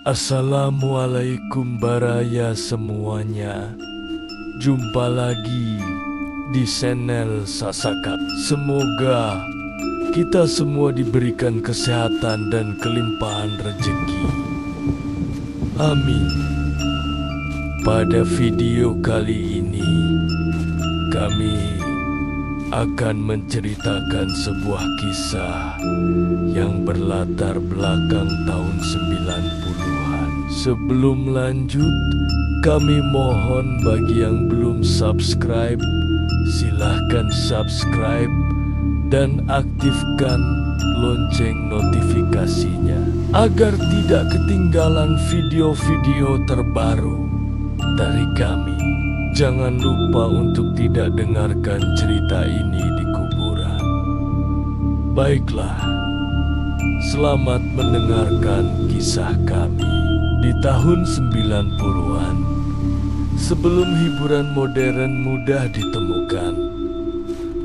Assalamualaikum baraya semuanya. Jumpa lagi di channel Sasaka. Semoga kita semua diberikan kesehatan dan kelimpahan rezeki. Amin. Pada video kali ini kami akan menceritakan sebuah kisah yang berlatar belakang tahun 90-an. Sebelum lanjut, kami mohon bagi yang belum subscribe, silahkan subscribe dan aktifkan lonceng notifikasinya agar tidak ketinggalan video-video terbaru dari kami. Jangan lupa untuk tidak dengarkan cerita ini di kuburan. Baiklah, selamat mendengarkan kisah kami. Di tahun 90-an, sebelum hiburan modern mudah ditemukan,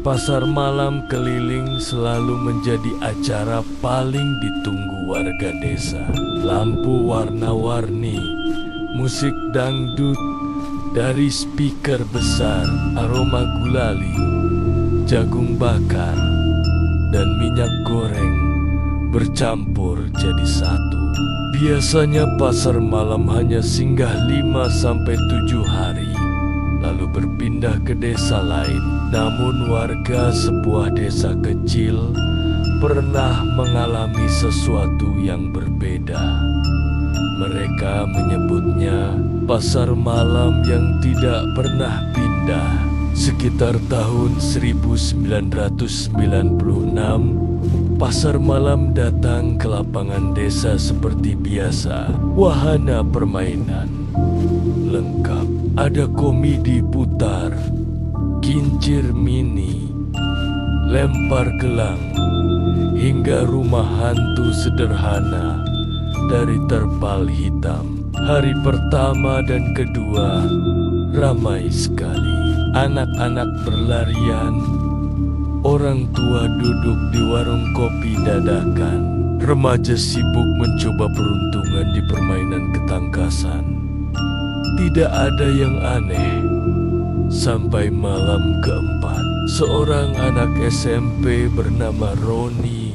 pasar malam keliling selalu menjadi acara paling ditunggu warga desa. Lampu warna-warni, musik dangdut dari speaker besar, aroma gulali, jagung bakar, dan minyak goreng bercampur jadi satu. Biasanya pasar malam hanya singgah 5-7 hari, lalu berpindah ke desa lain. Namun warga sebuah desa kecil pernah mengalami sesuatu yang berbeda. Mereka menyebutnya pasar malam yang tidak pernah pindah. Sekitar tahun 1996, pasar malam datang ke lapangan desa seperti biasa. Wahana permainan lengkap, ada komedi putar, kincir mini, lempar gelang, hingga rumah hantu sederhana dari terpal hitam. Hari pertama dan kedua ramai sekali. Anak-anak berlarian, orang tua duduk di warung kopi dadakan, remaja sibuk mencoba peruntungan di permainan ketangkasan. Tidak ada yang aneh. Sampai malam keempat, seorang anak SMP bernama Roni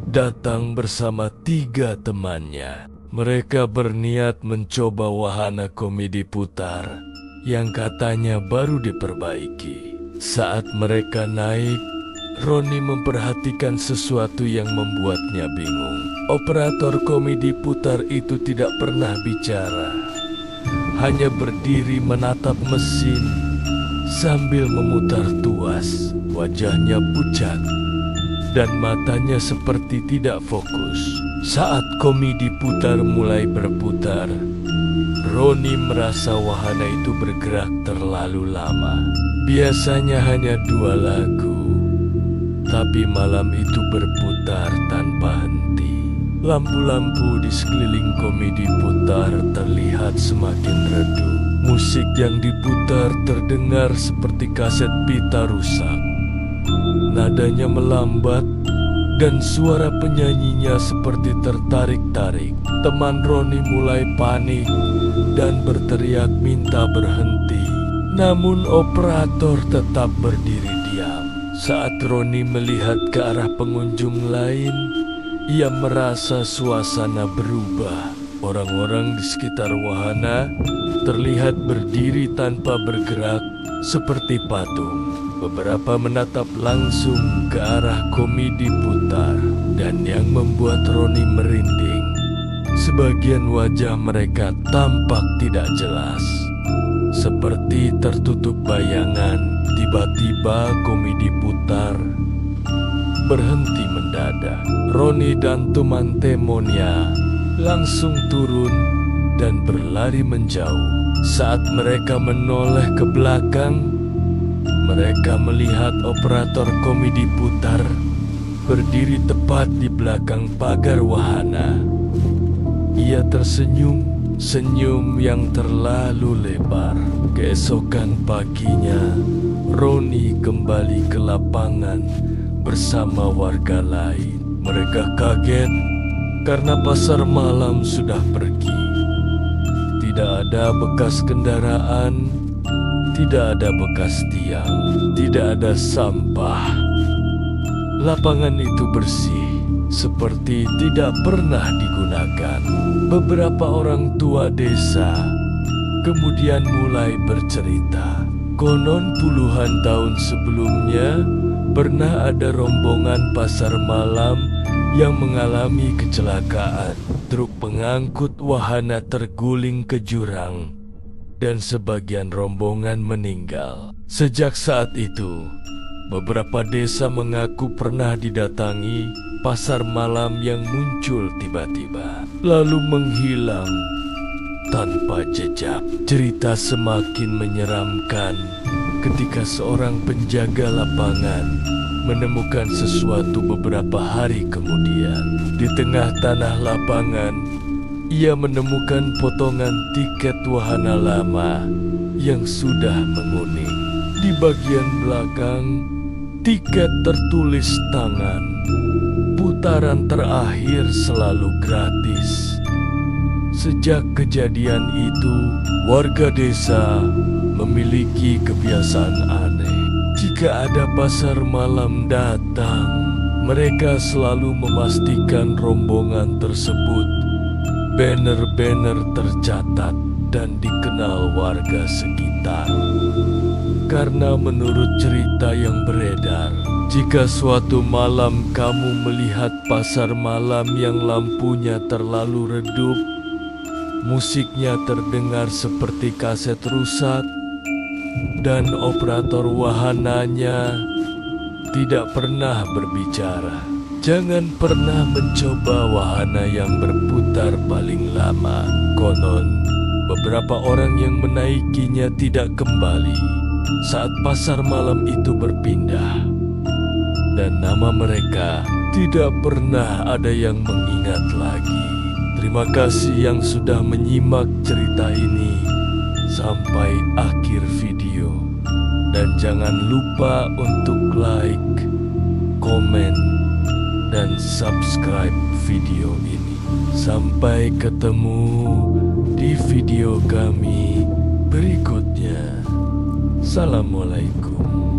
datang bersama 3 temannya. Mereka berniat mencoba wahana komedi putar yang katanya baru diperbaiki. Saat mereka naik, Roni memperhatikan sesuatu yang membuatnya bingung. Operator komedi putar itu tidak pernah bicara, hanya berdiri menatap mesin sambil memutar tuas. Wajahnya pucat dan matanya seperti tidak fokus. Saat komedi putar mulai berputar, Roni merasa wahana itu bergerak terlalu lama. Biasanya hanya 2 lagu, tapi malam itu berputar tanpa henti. Lampu-lampu di sekeliling komedi putar terlihat semakin redup. Musik yang diputar terdengar seperti kaset pita rusak. Nadanya melambat dan suara penyanyinya seperti tertarik-tarik. Teman Roni mulai panik dan berteriak minta berhenti. Namun operator tetap berdiri diam. Saat Roni melihat ke arah pengunjung lain, ia merasa suasana berubah. Orang-orang di sekitar wahana terlihat berdiri tanpa bergerak seperti patung. Beberapa menatap langsung ke arah komedi putar, dan yang membuat Roni merinding, sebagian wajah mereka tampak tidak jelas, seperti tertutup bayangan. Tiba-tiba komedi putar berhenti mendadak. Roni dan teman-temannya langsung turun dan berlari menjauh. Saat mereka menoleh ke belakang, mereka melihat operator komedi putar berdiri tepat di belakang pagar wahana. Ia tersenyum, senyum yang terlalu lebar. Keesokan paginya, Roni kembali ke lapangan bersama warga lain. Mereka kaget karena pasar malam sudah pergi. tidak ada bekas kendaraan, tidak ada bekas tiang, tidak ada sampah. Lapangan itu bersih, seperti tidak pernah digunakan. Beberapa orang tua desa kemudian mulai bercerita. Konon puluhan tahun sebelumnya pernah ada rombongan pasar malam yang mengalami kecelakaan. Truk pengangkut wahana terguling ke jurang dan sebagian rombongan meninggal. Sejak saat itu, beberapa desa mengaku pernah didatangi pasar malam yang muncul tiba-tiba, lalu menghilang tanpa jejak. Cerita semakin menyeramkan ketika seorang penjaga lapangan menemukan sesuatu beberapa hari kemudian. Di tengah tanah lapangan, ia menemukan potongan tiket wahana lama yang sudah menguning. Di bagian belakang, tiket tertulis tangan. Putaran terakhir selalu gratis. Sejak kejadian itu, warga desa memiliki kebiasaan aneh. Jika ada pasar malam datang, mereka selalu memastikan rombongan tersebut banner-banner tercatat dan dikenal warga sekitar. Karena menurut cerita yang beredar, jika suatu malam kamu melihat pasar malam yang lampunya terlalu redup, musiknya terdengar seperti kaset rusak, dan operator wahananya tidak pernah berbicara, jangan pernah mencoba wahana yang berputar paling lama. Konon, beberapa orang yang menaikinya tidak kembali saat pasar malam itu berpindah, dan nama mereka tidak pernah ada yang mengingat lagi. Terima kasih yang sudah menyimak cerita ini sampai akhir video. Dan jangan lupa untuk like, komen, dan subscribe video ini. Sampai ketemu di video kami berikutnya. Assalamualaikum.